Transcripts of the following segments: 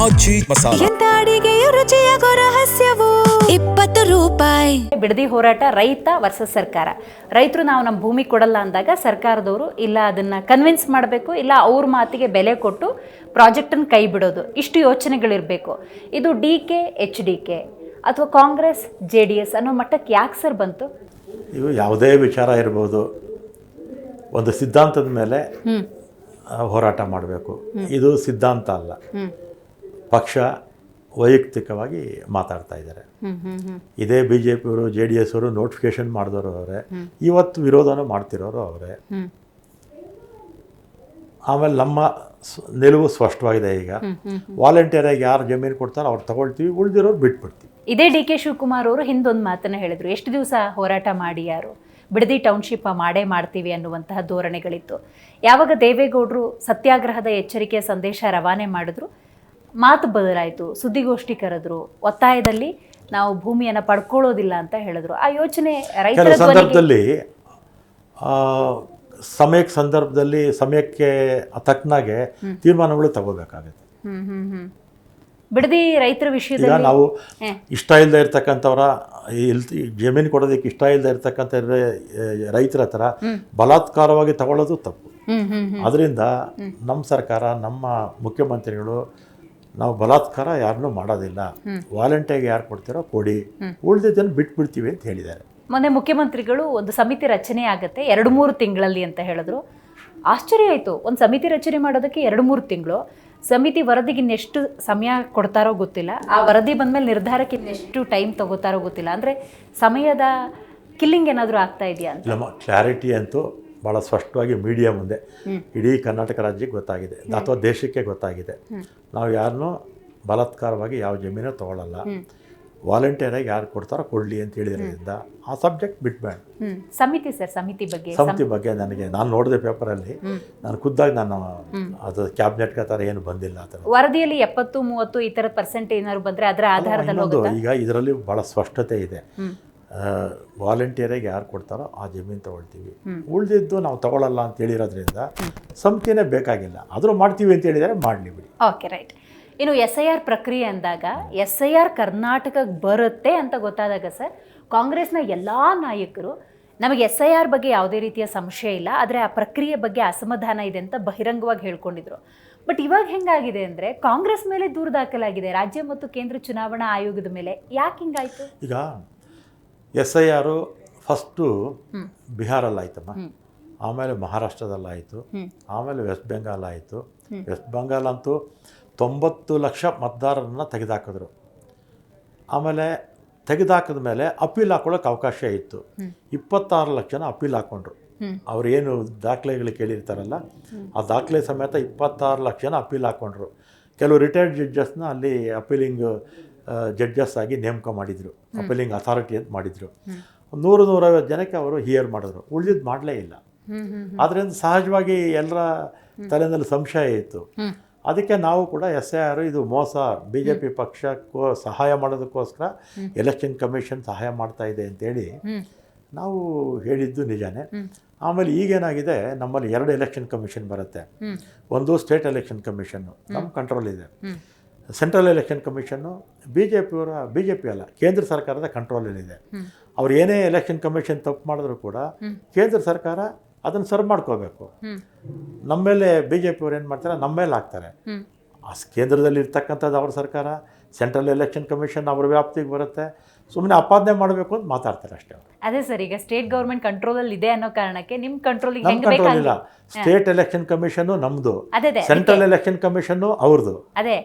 ಆಚಿ ಮಸಾಲ. ಎಂತ ಅಡಿಗೆಯ ರುಚಿಯಾಗೋ ರಹಸ್ಯವು 20 ರೂಪಾಯಿ. ಬಿಡದಿ ಹೋರಾಟ ರೈತ ವರ್ಸಸ್ ಸರ್ಕಾರ. ರೈತರು ನಾವು ನಮ್ಮ ಭೂಮಿ ಕೊಡಲ್ಲ ಅಂದಾಗ ಸರ್ಕಾರದವರು ಇಲ್ಲ ಅದನ್ನು ಕನ್ವಿನ್ಸ್ ಮಾಡಬೇಕು, ಇಲ್ಲ ಅವ್ರ ಮಾತಿಗೆ ಬೆಲೆ ಕೊಟ್ಟು ಪ್ರಾಜೆಕ್ಟನ್ನು ಕೈ ಬಿಡೋದು, ಇಷ್ಟು ಯೋಚನೆಗಳಿರಬೇಕು. ಇದು DK ಅಥವಾ ಕಾಂಗ್ರೆಸ್ JDS ಅನ್ನೋ ಮಟ್ಟಕ್ಕೆ ಯಾಕೆ ಸರ್ ಬಂತು? ಇವು ಯಾವುದೇ ವಿಚಾರ ಇರ್ಬೋದು, ಒಂದು ಸಿದ್ಧಾಂತದ ಮೇಲೆ ಹೋರಾಟ ಮಾಡಬೇಕು. ಇದು ಸಿದ್ಧಾಂತ ಅಲ್ಲ, ಪಕ್ಷ ವೈಯಕ್ತಿಕವಾಗಿ ಮಾತಾಡ್ತಾ ಇದ್ದಾರೆ. ಇದೇ BJP ಅವರು JDS ಅವರು ನೋಟಿಫಿಕೇಶನ್ ಮಾಡಿದವರು ಅವರೇ, ಇವತ್ತು ವಿರೋಧನೂ ಮಾಡ್ತಿರೋರು ಅವರೇ. ಆಮೇಲೆ ನಮ್ಮ ನಿಲುವು ಸ್ಪಷ್ಟವಾಗಿದೆ. ಈಗ ವಾಲಂಟಿಯರಾಗಿ ಯಾರು ಜಮೀನು ಕೊಡ್ತಾರೋ ಅವ್ರು ತಗೊಳ್ತೀವಿ, ಉಳಿದಿರೋರು ಬಿಟ್ಬಿಡ್ತೀವಿ. ಇದೇ DK ಶಿವಕುಮಾರ್ ಅವರು ಹಿಂದೊಂದು ಮಾತನ್ನು ಹೇಳಿದರು, ಎಷ್ಟು ದಿವಸ ಹೋರಾಟ ಮಾಡಿ ಯಾರು ಬಿಡದಿ ಟೌನ್ಶಿಪ್ ಮಾಡೇ ಮಾಡ್ತೀವಿ ಅನ್ನುವಂತಹ ಧೋರಣೆಗಳಿತ್ತು. ಯಾವಾಗ ದೇವೇಗೌಡರು ಸತ್ಯಾಗ್ರಹದ ಎಚ್ಚರಿಕೆಯ ಸಂದೇಶ ರವಾನೆ ಮಾಡಿದ್ರು, ಮಾತು ಬದಲಾಯಿತು, ಸುದ್ದಿಗೋಷ್ಠಿ ಕರೆದ್ರು, ಒತ್ತಾಯದಲ್ಲಿ ನಾವು ಭೂಮಿಯನ್ನು ಪಡ್ಕೊಳ್ಳೋದಿಲ್ಲ ಅಂತ ಹೇಳಿದ್ರು. ಆ ಯೋಚನೆ ರೈತರ ಸಂದರ್ಭದಲ್ಲಿ ಸಂದರ್ಭದಲ್ಲಿ ಸಮಯಕ್ಕೆ ತಕ್ಕನಾಗೆ ತೀರ್ಮಾನಗಳು ತಗೋಬೇಕಾಗುತ್ತೆ. ಬಿಡದಿ ರೈತರ ವಿಷಯದಲ್ಲಿ ನಾವು ಇಷ್ಟ ಇಲ್ಲದೆ ಇರ್ತಕ್ಕಂಥವ್ರ ಜಮೀನು ಕೊಡೋದಕ್ಕೆ ಇಷ್ಟ ಇಲ್ಲದೆ ಇರ್ತಕ್ಕಂಥ ರೈತರ ಹತ್ರ ಬಲಾತ್ಕಾರವಾಗಿ ತಗೊಳ್ಳೋದು ತಪ್ಪು. ಅದರಿಂದ ನಮ್ಮ ಸರ್ಕಾರ, ನಮ್ಮ ಮುಖ್ಯಮಂತ್ರಿಗಳು ನಾವು ಬಲಾತ್ಕಾರ ಯಾರನ್ನೂ ಮಾಡೋದಿಲ್ಲ, ವಾಲಂಟಿಯರ್ಗೆ ಯಾರು ಕೊಡ್ತೀರೋ ಕೊಡಿ, ಉಳಿದಿದ್ದನ್ನು ಬಿಟ್ಬಿಡ್ತೀವಿ ಅಂತ ಹೇಳಿದ್ದಾರೆ. ಮೊನ್ನೆ ಮುಖ್ಯಮಂತ್ರಿಗಳು ಒಂದು ಸಮಿತಿ ರಚನೆ ಆಗುತ್ತೆ 2-3 ತಿಂಗಳಲ್ಲಿ ಅಂತ ಹೇಳಿದ್ರು. ಆಶ್ಚರ್ಯ ಆಯಿತು, ಒಂದು ಸಮಿತಿ ರಚನೆ ಮಾಡೋದಕ್ಕೆ 2-3 ತಿಂಗಳು. ಸಮಿತಿ ವರದಿಗೆ ಇನ್ನೆಷ್ಟು ಸಮಯ ಕೊಡ್ತಾರೋ ಗೊತ್ತಿಲ್ಲ, ಆ ವರದಿ ಬಂದಮೇಲೆ ನಿರ್ಧಾರಕ್ಕೆ ಇನ್ನೆಷ್ಟು ಟೈಮ್ ತಗೋತಾರೋ ಗೊತ್ತಿಲ್ಲ. ಅಂದರೆ ಸಮಯದ ಕಿಲ್ಲಿಂಗ್ ಏನಾದರೂ ಆಗ್ತಾ ಇದೆಯಾ ಅಂತ? ನಮ್ಮ ಕ್ಲಾರಿಟಿ ಅಂತೂ ಭಾಳ ಸ್ಪಷ್ಟವಾಗಿ ಮೀಡಿಯಾ ಮುಂದೆ ಇಡೀ ಕರ್ನಾಟಕ ರಾಜ್ಯಕ್ಕೆ ಗೊತ್ತಾಗಿದೆ, ಅಥವಾ ದೇಶಕ್ಕೆ ಗೊತ್ತಾಗಿದೆ. ನಾವು ಯಾರನ್ನೂ ಬಲಾತ್ಕಾರವಾಗಿ ಯಾವ ಜಮೀನು ತೊಗೊಳ್ಳಲ್ಲ, ವಾಲಂಟಿಯರಾಗಿ ಯಾರು ಕೊಡ್ತಾರೋ ಕೊಡಲಿ ಅಂತ ಹೇಳಿರೋದ್ರಿಂದ ಆ ಸಬ್ಜೆಕ್ಟ್ ಬಿಟ್ಬೇಡ. ಸಮಿತಿ ಬಗ್ಗೆ ನಾನು ನೋಡಿದೆ ಪೇಪರಲ್ಲಿ, ನಾನು ಖುದ್ದಾಗಿ ಅದು ಕ್ಯಾಬಿನೆಟ್ಗೆ ಥರ ಏನು ಬಂದಿಲ್ಲ. ಆ ಥರ ವರದಿಯಲ್ಲಿ 70-30 ಈ ಥರ ಪರ್ಸೆಂಟ್ ಏನಾದ್ರು ಬಂದರೆ ಅದರ ಆಧಾರದಲ್ಲಿ ಈಗ ಇದರಲ್ಲಿ ಭಾಳ ಸ್ಪಷ್ಟತೆ ಇದೆ. ವಾಲಂಟಿಯರಿಗೆ ಯಾರು ಕೊಡ್ತಾರೋ ಆ ಜಮೀನು ತಗೊಳ್ತೀವಿ, ಉಳಿದಿದ್ದು ನಾವು ತಗೊಳ್ಳಲ್ಲ ಅಂತ ಹೇಳಿರೋದ್ರಿಂದ ಸಮಿತಿನೇ ಬೇಕಾಗಿಲ್ಲ. ಆದರೂ ಮಾಡ್ತೀವಿ ಅಂತ ಹೇಳಿದರೆ ಮಾಡಲಿ ಬಿಡಿ. Okay, right. ಇನ್ನು SIR ಪ್ರಕ್ರಿಯೆ ಅಂದಾಗ SIR ಕರ್ನಾಟಕಕ್ಕೆ ಬರುತ್ತೆ ಅಂತ ಗೊತ್ತಾದಾಗ ಸರ್, ಕಾಂಗ್ರೆಸ್ನ ಎಲ್ಲ ನಾಯಕರು ನಮಗೆ SIR ಬಗ್ಗೆ ಯಾವುದೇ ರೀತಿಯ ಸಂಶಯ ಇಲ್ಲ, ಆದರೆ ಆ ಪ್ರಕ್ರಿಯೆ ಬಗ್ಗೆ ಅಸಮಾಧಾನ ಇದೆ ಅಂತ ಬಹಿರಂಗವಾಗಿ ಹೇಳ್ಕೊಂಡಿದ್ರು. ಬಟ್ ಇವಾಗ ಹೆಂಗಾಗಿದೆ ಅಂದರೆ ಕಾಂಗ್ರೆಸ್ ಮೇಲೆ ದೂರು ದಾಖಲಾಗಿದೆ, ರಾಜ್ಯ ಮತ್ತು ಕೇಂದ್ರ ಚುನಾವಣಾ ಆಯೋಗದ ಮೇಲೆ. ಯಾಕೆ ಹಿಂಗಾಯಿತು? ಈಗ SIR ಫಸ್ಟು ಬಿಹಾರಲ್ಲಾಯ್ತಮ್ಮ, ಆಮೇಲೆ ಮಹಾರಾಷ್ಟ್ರದಲ್ಲಾಯಿತು, ಆಮೇಲೆ ವೆಸ್ಟ್ ಬೆಂಗಾಲ್ ಆಯಿತು. ವೆಸ್ಟ್ ಬೆಂಗಾಲ್ ಅಂತೂ 90 ಲಕ್ಷ ಮತದಾರರನ್ನು ತೆಗೆದುಹಾಕಿದ್ರು. ಆಮೇಲೆ ತೆಗೆದುಹಾಕಿದ ಮೇಲೆ ಅಪೀಲ್ ಹಾಕೊಳ್ಳೋಕೆ ಅವಕಾಶ ಇತ್ತು. 26 ಲಕ್ಷ ಜನ ಅಪೀಲ್ ಹಾಕ್ಕೊಂಡ್ರು. ಅವ್ರು ಏನು ದಾಖಲೆಗಳು ಕೇಳಿರ್ತಾರಲ್ಲ ಆ ದಾಖಲೆ ಸಮೇತ 26 ಲಕ್ಷ ಜನ ಅಪೀಲ್ ಹಾಕ್ಕೊಂಡ್ರು. ಕೆಲವು ರಿಟೈರ್ಡ್ ಜಡ್ಜಸ್ನ ಅಲ್ಲಿ ಅಪೀಲಿಂಗ್ ಜಡ್ಜಸ್ ಆಗಿ ನೇಮಕ ಮಾಡಿದರು, ಅಪೀಲಿಂಗ್ ಅಥಾರಿಟಿ ಅಂತ ಮಾಡಿದರು. 100-150 ಜನಕ್ಕೆ ಅವರು ಹಿಯರ್ ಮಾಡಿದ್ರು, ಉಳಿದಿದ್ದು ಮಾಡಲೇ ಇಲ್ಲ. ಆದ್ದರಿಂದ ಸಹಜವಾಗಿ ಎಲ್ಲರ ತಲೆಯಲ್ಲಿ ಸಂಶಯ ಇತ್ತು. ಅದಕ್ಕೆ ನಾವು ಕೂಡ SIR ಇದು ಮೋಸ, BJP ಪಕ್ಷಕ್ಕೂ ಸಹಾಯ ಮಾಡೋದಕ್ಕೋಸ್ಕರ ಎಲೆಕ್ಷನ್ ಕಮಿಷನ್ ಸಹಾಯ ಮಾಡ್ತಾ ಇದೆ ಅಂತೇಳಿ ನಾವು ಹೇಳಿದ್ದು ನಿಜಾನೇ. ಆಮೇಲೆ ಈಗೇನಾಗಿದೆ, ನಮ್ಮಲ್ಲಿ 2 ಎಲೆಕ್ಷನ್ ಕಮಿಷನ್ ಬರುತ್ತೆ. ಒಂದು ಸ್ಟೇಟ್ ಎಲೆಕ್ಷನ್ ಕಮಿಷನ್ನು ನಮ್ಮ ಕಂಟ್ರೋಲ್ ಇದೆ, ಸೆಂಟ್ರಲ್ ಎಲೆಕ್ಷನ್ ಕಮಿಷನ್ನು BJP ಅಲ್ಲ, ಕೇಂದ್ರ ಸರ್ಕಾರದ ಕಂಟ್ರೋಲಲ್ಲಿದೆ. ಅವ್ರು ಏನೇ ಎಲೆಕ್ಷನ್ ಕಮಿಷನ್ ತಪ್ಪು ಮಾಡಿದ್ರು ಕೂಡ ಕೇಂದ್ರ ಸರ್ಕಾರ ಅದನ್ನು ಸರ್ವ್ ಮಾಡ್ಕೋಬೇಕು. ನಮ್ಮ ಮೇಲೆ BJP ಅವ್ರು ಏನು ಮಾಡ್ತಾರೆ, ನಮ್ಮ ಮೇಲೆ ಹಾಕ್ತಾರೆ. ಆ ಕೇಂದ್ರದಲ್ಲಿ ಇರ್ತಕ್ಕಂಥದ್ದು ಅವ್ರ ಸರ್ಕಾರ, ಸೆಂಟ್ರಲ್ ಎಲೆಕ್ಷನ್ ಕಮಿಷನ್ ಅವ್ರ ವ್ಯಾಪ್ತಿಗೆ ಬರುತ್ತೆ. ಸುಮ್ಮನೆ ಅಪಾದನೆ ಮಾಡಬೇಕು ಅಂತ ಮಾತಾಡ್ತಾರೆ ಅಷ್ಟೇ. ಅದೇ ಸರ್, ಈಗ ಸ್ಟೇಟ್ ಗೌರ್ಮೆಂಟ್ ಕಂಟ್ರೋಲಲ್ಲಿ ಇದೆ ಅನ್ನೋ ಕಾರಣಕ್ಕೆ ನಿಮ್ಮ ಕಂಟ್ರೋಲಿಗೆ ನಮ್ಮ ಕಂಟ್ರೋಲ್ ಇಲ್ಲ. ಸ್ಟೇಟ್ ಎಲೆಕ್ಷನ್ ಕಮಿಷನ್ನು ನಮ್ಮದು, ಸೆಂಟ್ರಲ್ ಎಲೆಕ್ಷನ್ ಕಮಿಷನ್ನು ಅವ್ರದ್ದು. ಅದೇ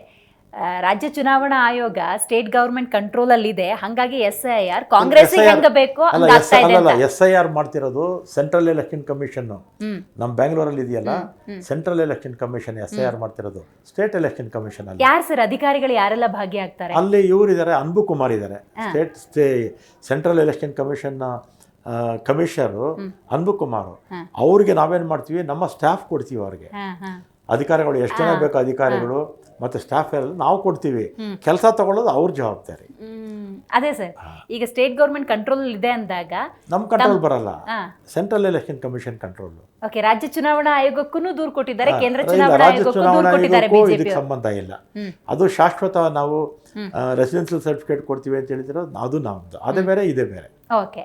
ರಾಜ್ಯ ಚುನಾವಣಾ ಆಯೋಗ ಸ್ಟೇಟ್ ಗವರ್ಮೆಂಟ್ ಕಂಟ್ರೋಲ್ ಅಲ್ಲಿ ಇದೆ, ಹಾಗಾಗಿ SIR ಕಾಂಗ್ರೆಸ್ ಹೆಂಗ ಬೇಕೋ SIR ಮಾಡ್ತಿರೋದು ಸೆಂಟ್ರಲ್ ಎಲೆಕ್ಷನ್ ಕಮಿಷನ್. ನಮ್ಮ ಬೆಂಗಳೂರಲ್ಲಿ ಇದೆಯಲ್ಲ ಸೆಂಟ್ರಲ್ ಎಲೆಕ್ಷನ್ ಕಮಿಷನ್, SIR ಮಾಡ್ತಿರೋದು ಸ್ಟೇಟ್ ಎಲೆಕ್ಷನ್ ಕಮಿಷನ್ ಅಲ್ಲಿ. ಯಾರು ಸರ್ ಅಧಿಕಾರಿಗಳು, ಯಾರೆಲ್ಲ ಭಾಗಿಯಾಗ್ತಾರೆ? ಅಲ್ಲಿ ಇವರು ಇದ್ದಾರೆ, ಅನ್ಬು ಕುಮಾರ್ ಇದ್ದಾರೆ, ಸೆಂಟ್ರಲ್ ಎಲೆಕ್ಷನ್ ಕಮಿಷನ್ ಕಮಿಷನರು ಅನ್ಬು ಕುಮಾರ್. ಅವ್ರಿಗೆ ನಾವೇನು ಮಾಡ್ತೀವಿ, ನಮ್ಮ ಸ್ಟಾಫ್ ಕೊಡ್ತೀವಿ ಅವ್ರಿಗೆ. ಅಧಿಕಾರಿಗಳು ಎಷ್ಟು ಜನ ಬೇಕು ಅಧಿಕಾರಿಗಳು ಮತ್ತು ಸ್ಟಾಫ್ ಎಲ್ಲ ನಾವು ಕೊಡ್ತೀವಿ, ಕೆಲಸ ತಗೊಳ್ಳೋದು ಅವ್ರ ಜವಾಬ್ದಾರಿ. ಅದೇ ಸರ್, ಈಗ ಸ್ಟೇಟ್ ಗೌರ್ಮೆಂಟ್ ಕಂಟ್ರೋಲ್ ಇದೆ ಅಂದಾಗ ನಮ್ಮ ಕಂಟ್ರೋಲ್ ಬರಲ್ಲ, ಹಾ. Central election commission control. Okay, ರಾಜ್ಯ ಚುನಾವಣಾ ಆಯೋಗಕ್ಕೂ ದೂರು ಕೊಟ್ಟಿದ್ದಾರೆ, ಕೇಂದ್ರ ಚುನಾವಣಾ ರಾಜ್ಯ ಆಯೋಗಕ್ಕೂ ಚುನಾವಣಾ ದೂರು ಕೊಟ್ಟಿದ್ದಾರೆ ಆಯೋಗಕ್ಕೂ ಬಿಜೆಪಿ. ಇದಕ್ಕೆ ಸಂಬಂಧ ಇಲ್ಲ. ಅದು ಶಾಶ್ವತ ನಾವು ರೆಸಿಡೆನ್ಷಿಯಲ್ ಸರ್ಟಿಫಿಕೇಟ್ ಕೊಡ್ತೀವಿ ಅಂತ ಹೇಳಿದ್ರೆ ಅದು ನಮ್ಮದು, ಅದೇ ಬೇರೆ ಇದೇ ಬೇರೆ. ಓಕೆ.